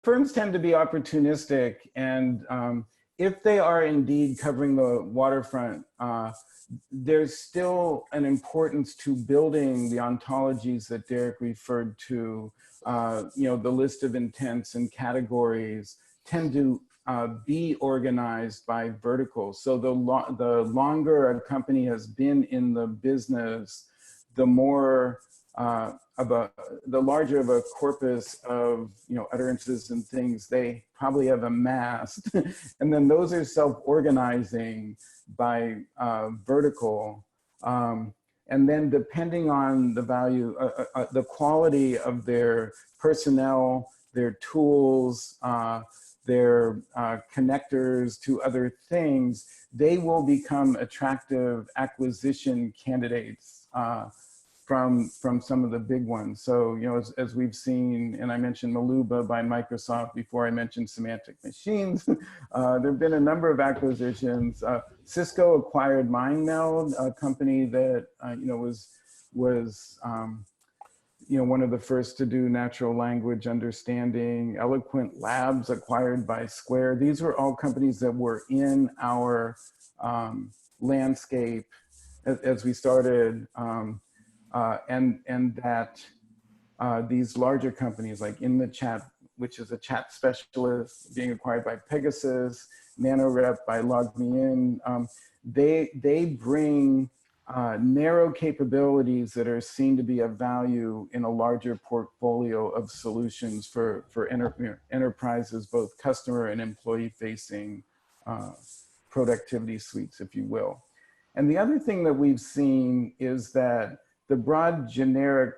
firms tend to be opportunistic, and if they are indeed covering the waterfront, there's still an importance to building the ontologies that Derek referred to. The list of intents and categories tend to be organized by verticals. So the longer a company has been in the business, the more the larger of a corpus of utterances and things they probably have amassed, and then those are self-organizing by vertical, and then depending on the value, the quality of their personnel, their tools, their connectors to other things, they will become attractive acquisition candidates from some of the big ones. So, as we've seen, and I mentioned Maluba by Microsoft before I mentioned Semantic Machines, there have been a number of acquisitions. Cisco acquired MindMeld, a company that, was one of the first to do natural language understanding. Eloquent Labs acquired by Square. These were all companies that were in our landscape as we started. And that these larger companies like In the Chat, which is a chat specialist, being acquired by Pegasus, NanoRep by LogMeIn, they bring narrow capabilities that are seen to be of value in a larger portfolio of solutions for enterprises, both customer and employee-facing productivity suites, if you will. And the other thing that we've seen is that the broad generic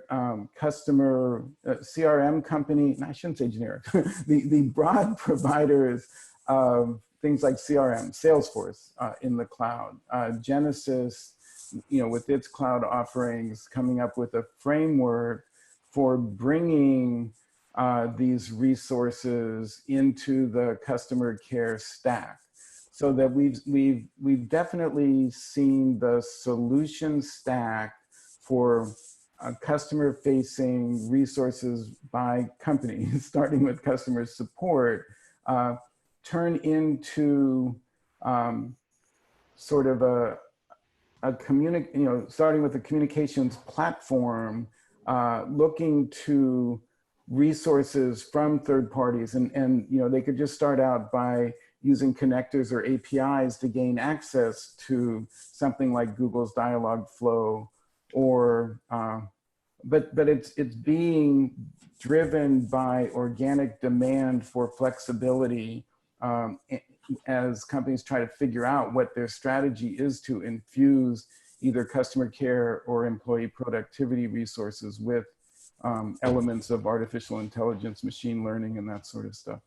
customer CRM company, I shouldn't say generic, the broad providers of things like CRM, Salesforce in the cloud, Genesys, with its cloud offerings, coming up with a framework for bringing these resources into the customer care stack. So that we've definitely seen the solution stack for customer-facing resources by companies, starting with customer support, turn into sort of starting with a communications platform, looking to resources from third parties, and they could just start out by using connectors or APIs to gain access to something like Google's Dialogflow, or but it's being driven by organic demand for flexibility as companies try to figure out what their strategy is to infuse either customer care or employee productivity resources with elements of artificial intelligence, machine learning, and that sort of stuff.